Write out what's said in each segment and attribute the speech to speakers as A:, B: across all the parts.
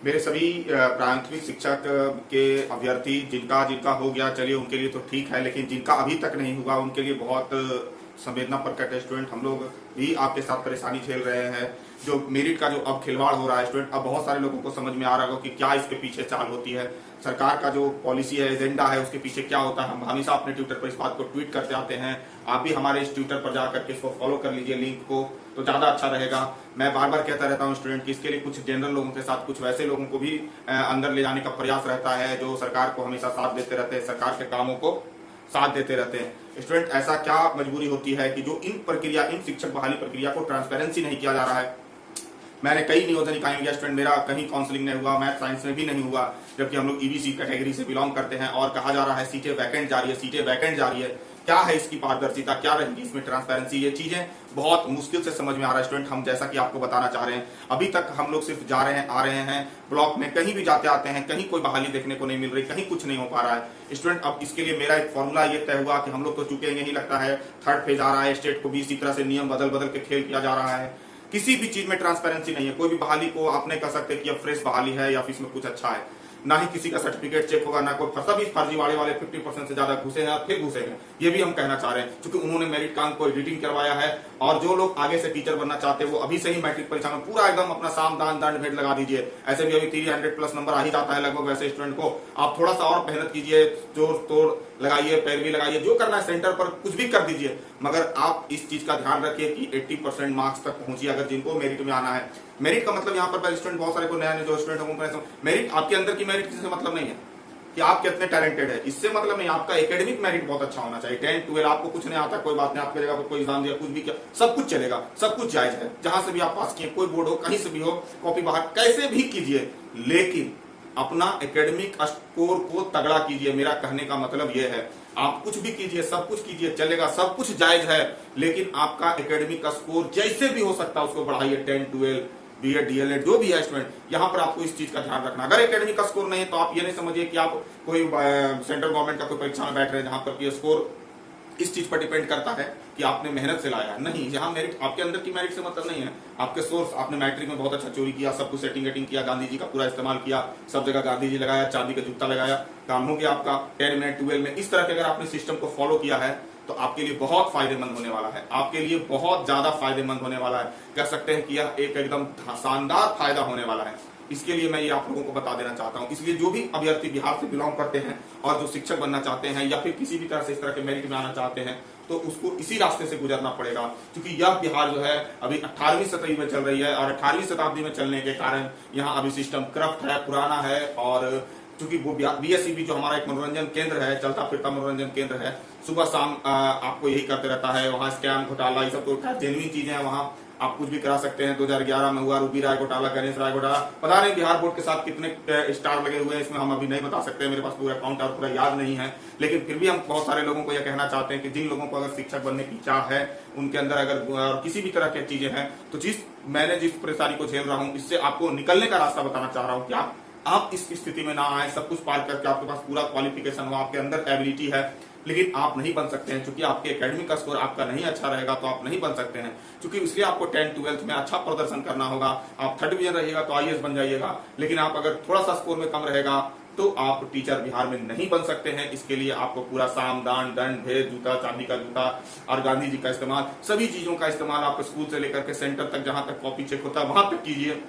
A: मेरे सभी प्राथमिक शिक्षक के अभ्यर्थी जिनका जिनका हो गया चलिए उनके लिए तो ठीक है, लेकिन जिनका अभी तक नहीं हुआ उनके लिए बहुत संवेदना प्रकट है। स्टूडेंट हम लोग भी आपके साथ परेशानी झेल रहे हैं। जो मेरिट का जो अब खिलवाड़ हो रहा है स्टूडेंट, अब बहुत सारे लोगों को समझ में आ रहा होगा कि क्या इसके पीछे चाल होती है, सरकार का जो पॉलिसी है, एजेंडा है, उसके पीछे क्या होता है। हम हमेशा अपने ट्विटर पर इस बात को ट्वीट करते आते हैं। आप भी हमारे इस ट्विटर पर जाकर के इसको फॉलो कर लीजिए, लिंक को, तो ज्यादा अच्छा रहेगा। मैं बार बार कहता रहता हूँ स्टूडेंट कि इसके लिए कुछ जनरल लोगों के साथ कुछ वैसे लोगों को भी अंदर ले जाने का प्रयास रहता है जो सरकार को हमेशा साथ देते रहते हैं, सरकार के कामों को साथ देते रहते हैं। स्टूडेंट ऐसा क्या मजबूरी होती है कि जो इन प्रक्रिया, इन शिक्षक बहाली प्रक्रिया को ट्रांसपेरेंसी नहीं किया जा रहा है। मैंने कई नियोजन इकाई में गया स्टूडेंट, मेरा कहीं काउंसलिंग नहीं हुआ, मैथ साइंस में भी नहीं हुआ, जबकि हम लोग ईबीसी कैटेगरी से बिलोंग करते हैं और कहा जा रहा है सीटें वैकेंट जा रही है, सीटें वैकेंट जा रही है। क्या है इसकी पारदर्शिता, क्या रहेगी इसमें ट्रांसपेरेंसी, ये चीजें बहुत मुश्किल से समझ में आ रहा है स्टूडेंट। हम जैसा कि आपको बताना चाह रहे हैं, अभी तक हम लोग सिर्फ जा रहे हैं, आ रहे हैं ब्लॉक में, कहीं भी जाते आते हैं, कहीं कोई बहाली देखने को नहीं मिल रही, कहीं कुछ नहीं हो पा रहा है स्टूडेंट। अब इसके लिए मेरा एक फॉर्मूला ये तय हुआ कि हम लोग तो चुकेंगे ही, लगता है थर्ड फेज आ रहा है, स्टेट को भी इसी तरह से नियम बदल बदल के खेल किया जा रहा है। किसी भी चीज में ट्रांसपेरेंसी नहीं है। कोई भी बहाली को आप नहीं कह सकते कि अब फ्रेश बहाली है या फिर इसमें कुछ अच्छा है, ना ही किसी का सर्टिफिकेट चेक होगा, ना कोई सभी फर्जीवाड़े वाले 50% से ज्यादा घुसे हैं और फिर घुसेंगे, ये भी हम कहना चाह रहे हैं, क्योंकि उन्होंने मेरिट काम को एडिटिंग करवाया है। और जो लोग आगे से टीचर बनना चाहते हैं वो अभी से ही मैट्रिक परीक्षा में पूरा एकदम अपना साम दान दंड भेद लगा दीजिए। ऐसे भी अभी 300+ नंबर आ ही जाता है लगभग, वैसे स्टूडेंट को आप थोड़ा सा और मेहनत कीजिए, जोर तोड़ लगाइए, पैरवी लगाइए, जो करना है सेंटर पर कुछ भी कर दीजिए, मगर आप इस चीज का ध्यान रखिए कि 80% मार्क्स तक पहुंचिए अगर जिनको मेरिट में आना है। मेरिट का मतलब यहाँ पर स्टूडेंट बहुत सारे को नया जो स्टूडेंट होंगे, मेरिट आपके अंदर की मेरिट से मतलब नहीं है कि आप कितने टैलेंटेड है, इससे मतलब नहीं, आपका एकेडमिक मेरिट बहुत अच्छा होना चाहिए। 10 12 आपको कुछ नहीं आता, कोई बात नहीं, आपके जगह पर कोई एग्जाम दिया, कुछ भी किया, सब कुछ चलेगा, सब कुछ जायज है। जहां से भी आप पास किए, कोई बोर्ड हो, कहीं से भी हो, कॉपी बाहर कैसे भी कीजिए, लेकिन अपना एकेडमिक स्कोर को तगड़ा कीजिए। मेरा कहने का मतलब यह है, आप कुछ भी कीजिए, सब कुछ कीजिए, चलेगा, सब कुछ जायज है, लेकिन आपका एकेडमिक स्कोर जैसे भी हो सकता है उसको बढ़ाइए। 10 12 बीएड डीएलएड जो भी है स्टूडेंट, यहाँ पर आपको इस चीज का ध्यान रखना। अगर एकेडमिक का स्कोर नहीं है तो आप ये नहीं समझिए कि आप कोई सेंट्रल गवर्नमेंट का कोई परीक्षा में बैठ रहे हैं जहां पर स्कोर इस चीज पर डिपेंड करता है कि आपने मेहनत से लाया। नहीं, यहाँ मेरिट आपके अंदर की मेरिट से मतलब नहीं है, आपके सोर्स, आपने मैट्रिक में बहुत अच्छा चोरी किया, सब कुछ सेटिंग वेटिंग किया, गांधी जी का पूरा इस्तेमाल किया, सब जगह गांधी जी लगाया, चांदी का जूता लगाया, काम हो गया आपका 10 में 12 में। इस तरह के अगर आपने सिस्टम को फॉलो किया है तो आपके लिए बहुत फायदेमंद होने वाला है, आपके लिए बहुत ज्यादा फायदेमंद होने वाला है। कह सकते हैं कि यह एक एकदम शानदार फायदा होने वाला है। इसके लिए मैं ये आप लोगों को बता देना चाहता हूं। इसलिए जो भी अभ्यर्थी बिहार से बिलोंग करते हैं और जो शिक्षक बनना चाहते हैं या फिर किसी भी तरह से इस तरह के मेरिट में आना चाहते हैं, तो उसको इसी रास्ते से गुजरना पड़ेगा, क्योंकि यह बिहार जो है अभी 18वीं शताब्दी में चल रही है और 18वीं शताब्दी में चलने के कारण यहाँ अभी सिस्टम करप्ट है, पुराना है। और क्योंकि वो बीएसईबी जो हमारा एक मनोरंजन केंद्र है, चलता फिरता मनोरंजन केंद्र है, सुबह शाम आपको यही करते रहता है। वहाँ स्कैम घोटाला ये सब तो जेन्युइन चीजें हैं, वहाँ आप कुछ भी करा सकते हैं। 2011 में हुआ रूबी राय घोटाला, गणेश राय घोटाला, पता नहीं बिहार बोर्ड के साथ कितने स्टार लगे हुए हैं इसमें हम अभी नहीं बता सकते, मेरे पास पूरा अकाउंट और पूरा याद नहीं है। लेकिन फिर भी हम बहुत सारे लोगों को यह कहना चाहते हैं कि जिन लोगों को अगर शिक्षक बनने की चाह है, उनके अंदर अगर किसी भी तरह की चीजें हैं, तो मैंने जिस परेशानी को झेल रहा हूँ इससे आपको निकलने का रास्ता बताना चाह रहा हूँ कि आप इस स्थिति में ना आए। सब कुछ पार करके आपके पास पूरा क्वालिफिकेशन हो, आपके अंदर एबिलिटी है, लेकिन आप नहीं बन सकते हैं क्योंकि आपके एकेडमिक का स्कोर आपका नहीं अच्छा रहेगा, तो आप नहीं बन सकते हैं। क्योंकि इसलिए आपको 10 12 में अच्छा प्रदर्शन करना होगा। आप 3rd डिवीजन रहिएगा तो आईएएस बन जाइएगा, लेकिन आप अगर थोड़ा सा स्कोर में कम रहेगा तो आप टीचर बिहार में नहीं बन सकते हैं। इसके लिए आपको पूरा साम दान दंड भेद, जूता चांदी का जूता और गांधी जी का इस्तेमाल, सभी चीजों का इस्तेमाल आप स्कूल से लेकर के सेंटर तक, जहां तक कॉपी चेक होता है वहां तक कीजिए,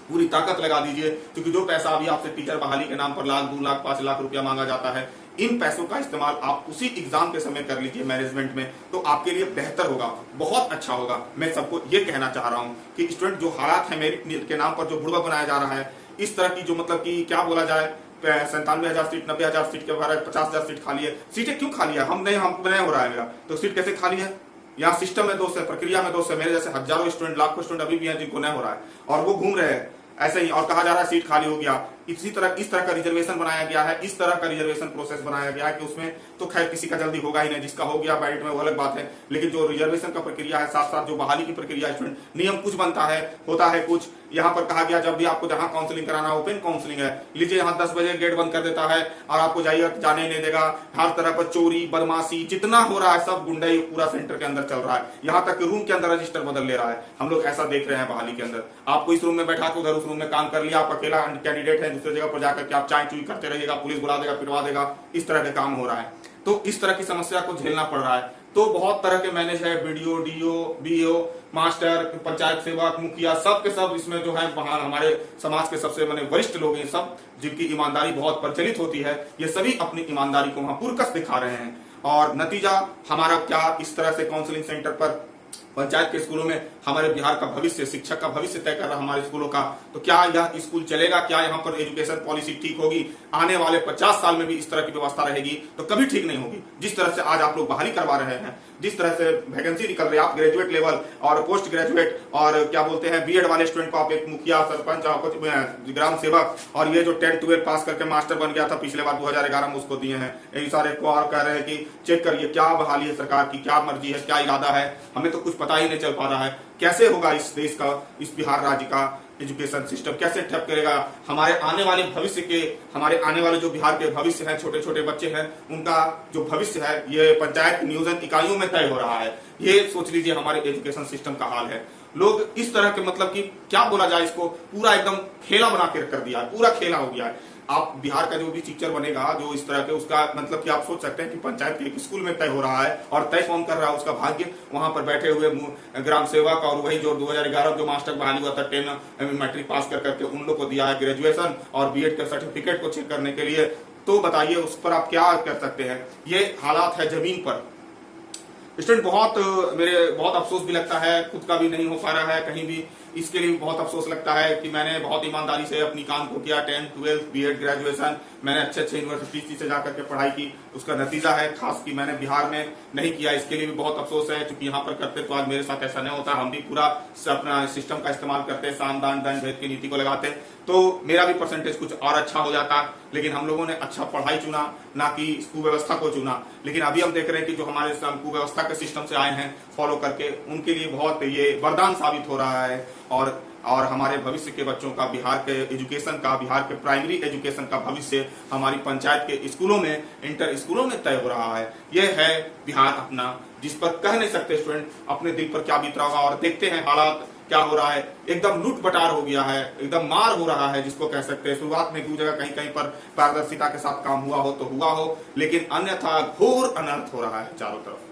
A: पूरी ताकत लगा दीजिए। क्योंकि जो पैसा अभी आपसे टीचर बहाली के नाम पर 1 लाख 2 लाख 5 लाख रुपया मांगा जाता है, इन पैसों का इस्तेमाल आप उसी एग्जाम के समय कर लीजिए मैनेजमेंट में, तो आपके लिए बेहतर होगा, बहुत अच्छा होगा। मैं सबको ये कहना चाह रहा हूँ कि स्टूडेंट जो हालात है मेरिट के नाम पर जो बुड़बक बनाया जा रहा है, इस तरह की जो मतलब कि क्या बोला जाए, 97,000 सीट 90,000 सीट के बारे 50,000 सीट खाली है। सीटें क्यों खाली है? हम नहीं हो रहा है मेरा, तो सीट कैसे खाली है? यहाँ सिस्टम में दोष है, प्रक्रिया में दोष है। मेरे जैसे हजारों स्टूडेंट, लाखों स्टूडेंट अभी भी हैं जिनको नहीं हो रहा है और वो घूम रहे हैं ऐसे ही, और कहा जा रहा है सीट खाली हो गया। इस तरह का रिजर्वेशन बनाया गया है, इस तरह का रिजर्वेशन प्रोसेस बनाया गया है कि उसमें तो खैर किसी का जल्दी होगा ही नहीं, जिसका हो गया मेरिट में वो अलग बात है, लेकिन जो रिजर्वेशन का प्रक्रिया है, साथ साथ जो बहाली की प्रक्रिया है, स्टूडेंट नियम कुछ बनता है, होता है कुछ। यहाँ पर कहा गया जब भी आपको जहां काउंसलिंग कराना, ओपन काउंसलिंग है, लीजिए यहाँ 10 बजे गेट बंद कर देता है और आपको जाइए जाने नहीं देगा। हर तरह पर चोरी बदमाशी जितना हो रहा है सब गुंडाई पूरा सेंटर के अंदर चल रहा है, यहाँ तक कि रूम के अंदर रजिस्टर बदल ले रहा है। हम लोग ऐसा देख रहे हैं बहाली के अंदर, आपको इस रूम में बैठा के उधर उस रूम में काम कर लिया, आप अकेला कैंडिडेट है, दूसरी जगह पर जाकर के आप चाय चुई करते रहिएगा, पुलिस बुला देगा, पिटवा देगा, इस तरह का काम हो रहा है। तो इस तरह की समस्या को झेलना पड़ रहा है। तो बहुत तरह के मैनेज है, BDO, DO, BO, master, panchayat सेवक, मुखिया, सब के सब इसमें जो है हमारे समाज के सबसे वरिष्ठ लोग हैं, सब जिनकी ईमानदारी बहुत प्रचलित होती है, ये सभी अपनी ईमानदारी को वहां पुरकस दिखा रहे हैं। और नतीजा हमारा क्या, इस तरह से काउंसलिंग सेंटर पर पंचायत के स्कूलों में हमारे बिहार का भविष्य, शिक्षक का भविष्य तय कर रहा हमारे स्कूलों का। तो क्या यह स्कूल चलेगा, क्या यहाँ पर एजुकेशन पॉलिसी ठीक होगी, आने वाले 50 साल में भी इस तरह की व्यवस्था रहेगी? तो कभी ठीक नहीं होगी। जिस तरह से आज आप लोग बहाली करवा रहे हैं, जिस तरह से वैकेंसी निकल रही है, आप ग्रेजुएट लेवल और पोस्ट ग्रेजुएट और क्या बोलते हैं बीएड वाले स्टूडेंट को आप एक मुखिया, सरपंच और ग्राम सेवक, और ये जो 10-12 पास करके मास्टर बन गया था पिछले बार 2011 में, उसको दिए हैं। यही सारे को और कह रहे हैं कि चेक करिए क्या बहाली है सरकार की, क्या मर्जी है, क्या इरादा है, हमें तो कुछ पता ही नहीं चल पा रहा है। कैसे होगा इस देश का, इस बिहार राज्य का एजुकेशन सिस्टम कैसे ठप करेगा? हमारे आने वाले भविष्य के, हमारे आने वाले जो बिहार के भविष्य हैं, छोटे छोटे बच्चे हैं, उनका जो भविष्य है ये पंचायत नियोजन इकाइयों में तय हो रहा है। ये सोच लीजिए हमारे एजुकेशन सिस्टम का हाल है। लोग इस तरह के कि क्या बोला जाए, इसको पूरा एकदम खेला बना के कर दिया है, पूरा खेला हो गया है। आप बिहार का जो भी टीचर बनेगा जो इस तरह के, उसका कि आप सोच सकते हैं कि पंचायत के एक स्कूल में तय हो रहा है, और तय कौन कर रहा है? उसका भाग्य वहां पर बैठे हुए ग्राम सेवक, और वही जो 2011 जो मास्टर बहाली हुआ था 10 मैट्रिक पास करके उन लोग को दिया है ग्रेजुएशन और बीएड के सर्टिफिकेट को चेक करने के लिए। तो बताइए उस पर आप क्या कर सकते हैं? ये हालात है जमीन पर। स्टूडेंट बहुत अफसोस भी लगता है, खुद का भी नहीं हो पा रहा है कहीं भी, इसके लिए बहुत अफसोस लगता है कि मैंने बहुत ईमानदारी से अपनी काम को किया, 10, 12 बीएड ग्रेजुएशन मैंने अच्छे यूनिवर्सिटी से जाकर के पढ़ाई की, उसका नतीजा है खास कि मैंने बिहार में नहीं किया। इसके लिए भी बहुत अफसोस है, क्योंकि यहाँ पर करते तो आज मेरे साथ ऐसा नहीं होता। हम भी पूरा अपना सिस्टम का इस्तेमाल करते, साम दान दंड भेद की नीति को लगाते, तो मेरा भी परसेंटेज कुछ और अच्छा हो जाता। लेकिन हम लोगों ने अच्छा पढ़ाई चुना, ना कि कुव्यवस्था को चुना। लेकिन अभी हम देख रहे हैं कि जो हमारे कुव्यवस्था के सिस्टम से आए हैं फॉलो करके, उनके लिए बहुत ये वरदान साबित हो रहा है। और हमारे भविष्य के बच्चों का, बिहार के एजुकेशन का, बिहार के प्राइमरी एजुकेशन का भविष्य हमारी पंचायत के स्कूलों में, इंटर स्कूलों में तय हो रहा है। यह है बिहार अपना, जिस पर कह नहीं सकते स्टूडेंट अपने दिल पर क्या बीत रहा होगा। और देखते हैं हालात क्या हो रहा है, एकदम लूट बटार हो गया है, एकदम मार हो रहा है, जिसको कह सकते हैं। शुरुआत में जगह कहीं कहीं पर पारदर्शिता के साथ काम हुआ हो तो हुआ हो, लेकिन अन्यथा घोर अनर्थ हो रहा है, चारों तरफ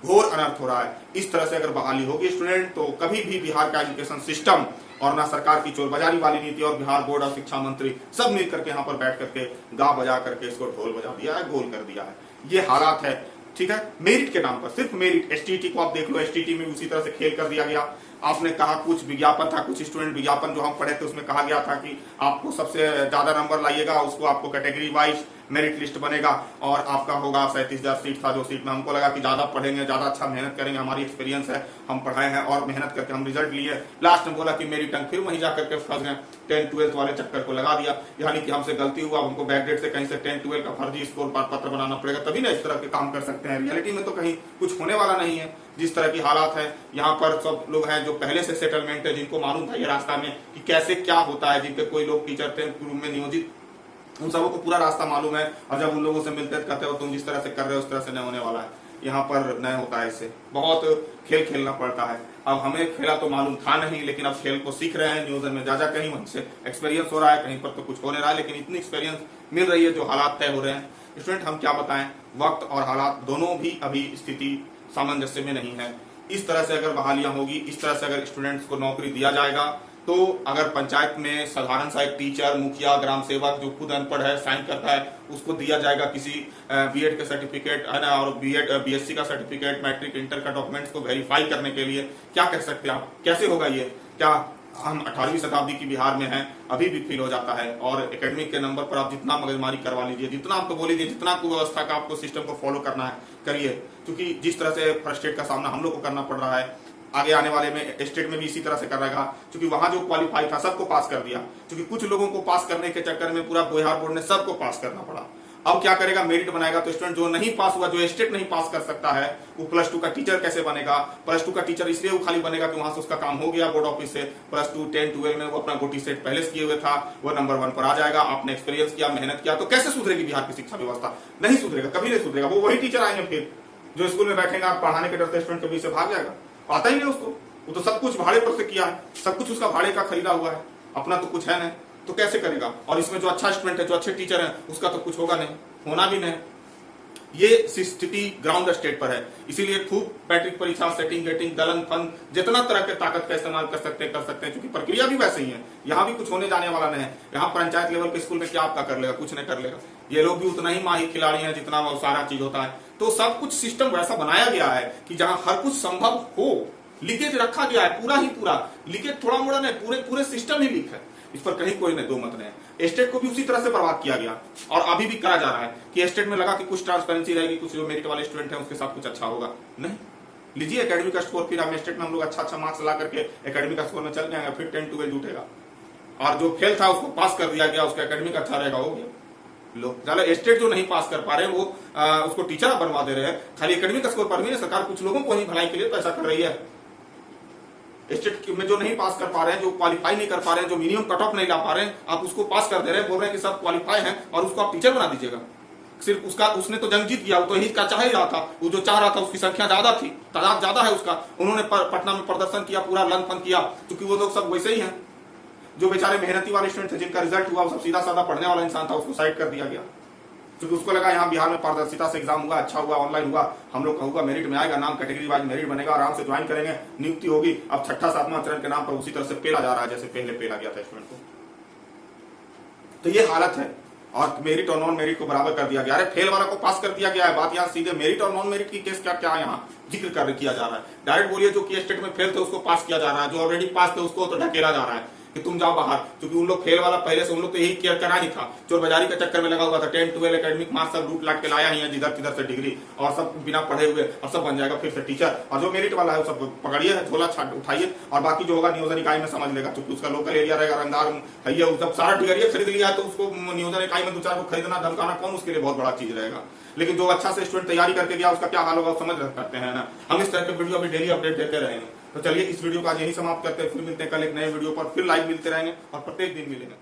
A: घोर अनर्थ हो रहा है। इस तरह से अगर बहाली होगी स्टूडेंट, तो कभी भी बिहार का एजुकेशन सिस्टम और ना सरकार की चोर बाजारी वाली नीति और बिहार बोर्ड और शिक्षा मंत्री सब मिल करके यहाँ पर बैठ करके गा बजा करके इसको ढोल बजा दिया है, गोल कर दिया है। ये हालात है, ठीक है। मेरिट के नाम पर सिर्फ मेरिट, एसटीटी को आप देख लो, एसटीटी में उसी तरह से खेल कर दिया गया। आपने कहा कुछ विज्ञापन था, कुछ स्टूडेंट विज्ञापन जो हम पढ़े थे उसमें कहा गया था कि आपको सबसे ज्यादा नंबर लाइएगा, उसको आपको कैटेगरी वाइज मेरिट लिस्ट बनेगा और आपका होगा 37,000 सीट था। जो सीट में हमको लगा कि ज्यादा पढ़ेंगे, ज्यादा अच्छा मेहनत करेंगे, हमारी एक्सपीरियंस है, हम पढ़ाए हैं और मेहनत करके हम रिजल्ट लिए। लास्ट में बोला कि मेरी टंग, फिर वहीं जाकर के फंस गए, 10-12 वाले चक्कर को लगा दिया। यानी कि हमसे गलती हुआ, हमको बैकडेट से कहीं से 10-12 का फर्जी स्कोर पत्र बनाना पड़ेगा, तभी ना इस तरह के काम कर सकते हैं। रियलिटी में तो कहीं कुछ होने वाला नहीं है। जिस तरह की हालात है यहाँ पर, सब लोग हैं जो पहले से सेटलमेंट है, जिनको मालूम था ये रास्ता में कि कैसे क्या होता है, जिनके कोई लोग टीचर थे रूम में नियोजित, उन सबों को पूरा रास्ता मालूम है। और जब उन लोगों से मिलते कहते हो तुम जिस तरह से कर रहे हो उस तरह से नहीं होने वाला है, यहाँ पर नहीं होता है। इससे बहुत खेल खेलना पड़ता है। अब हमें खेला तो मालूम था नहीं, लेकिन अब खेल को सीख रहे हैं, नियोजन में जा कहीं वहीं से एक्सपीरियंस हो रहा है, कहीं पर तो कुछ होने रहा है, लेकिन इतनी एक्सपीरियंस मिल रही है जो हालात तय हो रहे हैं। स्टूडेंट हम क्या बताएं, वक्त और हालात दोनों भी अभी स्थिति सामंजस्य में नहीं है। इस तरह से अगर बहालियां होगी, इस तरह से अगर स्टूडेंट्स को नौकरी दिया जाएगा, तो अगर पंचायत में साधारण सा एक टीचर, मुखिया, ग्राम सेवक जो खुद अनपढ़ है साइन करता है, उसको दिया जाएगा किसी बीएड का सर्टिफिकेट है ना, और बीएड बीएससी का सर्टिफिकेट, मैट्रिक, इंटर का डॉक्यूमेंट्स को वेरीफाई करने के लिए, क्या कह सकते हैं आप, कैसे होगा ये? क्या हम 18वीं शताब्दी की बिहार में हैं? अभी भी फील हो जाता है। और एकेडमिक के नंबर पर आप जितना मगजमारी करवा लीजिए, जितना आपको बोल लीजिए, जितना कुव्यवस्था का आपको सिस्टम को फॉलो करना है करिए, क्योंकि जिस तरह से फ्रस्ट्रेट का सामना हम लोग को करना पड़ रहा है, आगे आने वाले में स्टेट में भी इसी तरह से कर रहेगा, क्योंकि वहां जो क्वालिफाई था सबको पास कर दिया, क्योंकि कुछ लोगों को पास करने के चक्कर में पूरा बिहार बोर्ड ने सबको पास करना पड़ा। अब क्या करेगा, मेरिट बनाएगा, तो स्टूडेंट जो नहीं पास हुआ, जो स्टेट नहीं पास कर सकता है, वो +2 का टीचर कैसे बनेगा। +2 का टीचर इसलिए वो खाली बनेगा कि वहां से उसका काम हो गया बोर्ड ऑफिस से, +2 10 12 में वो अपना गोटी सेट पहले से किए हुए था, वो नंबर 1 पर आ जाएगा। आपने एक्सपीरियंस किया, मेहनत किया, तो कैसे सुधरेगी बिहार की शिक्षा व्यवस्था? नहीं सुधरेगा, कभी नहीं सुधरेगा। वो वही टीचर आएंगे फिर जो स्कूल में बैठेंगे, आप पढ़ाने के डर से स्टूडेंट के बीच से भाग जाएगा, आता ही नहीं उसको। वो तो सब कुछ भाड़े पर से किया है, सब कुछ उसका भाड़े का खरीदा हुआ है, अपना तो कुछ है नहीं, तो कैसे करेगा? और इसमें जो अच्छा स्टूडेंट है, जो अच्छे टीचर है, उसका तो कुछ होगा नहीं, होना भी नहीं। ये स्थिति ग्राउंड स्टेट पर है। इसीलिए खूब पैट्रिक परीक्षा, सेटिंग गेटिंग, दलन फन, जितना तरह के ताकत का इस्तेमाल कर सकते हैं, क्योंकि प्रक्रिया भी वैसे ही है। यहाँ भी कुछ होने जाने वाला नहीं है। यहाँ पंचायत लेवल के स्कूल में क्या आपका कर लेगा? कुछ नहीं कर लेगा। ये लोग भी उतना ही माहिर खिलाड़ी हैं जितना वो सारा चीज होता है। तो सब कुछ सिस्टम वैसा बनाया गया है कि जहां हर कुछ संभव हो, लीकेज रखा गया है, पूरा ही पूरा लीकेज, थोड़ा मोड़ा नहीं, पूरे सिस्टम ही लीक है। इस पर कहीं कोई नहीं, दो मत नहीं। स्टेट को भी उसी तरह से बर्बाद किया गया और अभी भी करा जा रहा है कि स्टेट में लगा कि कुछ ट्रांसपेरेंसी रहेगी, कुछ जो मेरिट वाले स्टूडेंट हैं उसके साथ कुछ अच्छा होगा। नहीं, लीजिए एकेडमिक स्कोर, फिर हम स्टेट में हम लोग अच्छा मार्क्स ला करके एकेडमिक स्कोर में चल जाएंगे, फिर 10 12 उठेगा और जो फेल था उसको पास कर दिया गया, उसका एकेडमिक अच्छा रहेगा, हो गया। लोग चलो स्टेट जो नहीं पास कर पा रहे वो उसको टीचर बनवा दे रहे हैं, खाली एकेडमिक स्कोर पर भी। सरकार कुछ लोगों को ही भलाई के लिए पैसा कर रही है। स्टेट में जो नहीं पास कर पा रहे हैं, जो क्वालिफाई नहीं कर पा रहे हैं, जो मिनिमम कट ऑफ नहीं ला पा रहे हैं, आप उसको पास कर दे रहे हैं, बोल रहे हैं कि सब क्वालिफाई हैं और उसको आप टीचर बना दीजिएगा। सिर्फ उसने तो जंग जीत गया, वो तो यही चाह ही रहा था, वो जो चाह रहा था उसकी संख्या ज्यादा थी, तादाद ज्यादा है उसका। उन्होंने पटना में प्रदर्शन किया, पूरा लन फन किया, क्योंकि वो लोग सब वैसे ही हैं। जो बेचारे मेहनती वाले स्टूडेंट थे, जिनका रिजल्ट हुआ, वो सब सीधा साधा पढ़ने वाला इंसान था, उसको साइड कर दिया गया, क्योंकि उसको लगा यहाँ बिहार में पारदर्शिता से एग्जाम हुआ, अच्छा हुआ, ऑनलाइन हुआ, हम लोग कहूँगा मेरिट में आएगा, नाम कैटेगरी वाइज मेरिट बनेगा, आराम से ज्वाइन करेंगे, नियुक्ति होगी। अब 6ठा 7वां चरण के नाम पर उसी तरह से पेला जा रहा है जैसे पहले पेला गया था स्टूडेंट को। तो ये हालत है और मेरिट और नॉन मेरिट को बराबर कर दिया गया। अरे फेल वाला को पास कर दिया गया है। बात यहाँ सीधे मेरिट और नॉन मेरिट की केस क्या यहाँ जिक्र किया जा रहा है। डायरेक्ट बोलिए जो कि स्टेट में फेल थे उसको पास किया जा रहा है, जो ऑलरेडी पास थे उसको तो ढकेला जा रहा है कि तुम जाओ बाहर, क्योंकि उन लोग फेल वाला पहले से उन लोग तो यही केयर करा नहीं था, चोर बाजारी के चक्कर में लगा हुआ था। 10 12 एकेडमिक मार्क्स सब लूट लाट के लाया ही है जिधर किधर से डिग्री, और सब बिना पढ़े हुए, और सब बन जाएगा फिर से टीचर। और जो मेरिट वाला है सब पकड़िए, झोला छाट उठाइए, और बाकी जो होगा नियोजन इकाई में समझ लेगा, क्योंकि उसका लोकल एरिया रहेगा, रंगदार है, जब सारा डिग्री खरीद लिया है तो उसको नियोजन इकाई में 2-4 को खरीदना धमकाना कौन उसके लिए बहुत बड़ा चीज रहेगा। लेकिन जो अच्छा से स्टूडेंट तैयारी करके गया उसका क्या हाल होगा समझ सकते हैं ना। हम इस तरह के वीडियो अभी डेली अपडेट देते रहेंगे। तो चलिए इस वीडियो को आज यही समाप्त करते हैं, फिर मिलते हैं कल एक नए वीडियो पर, फिर लाइव मिलते रहेंगे और प्रत्येक दिन मिलेंगे।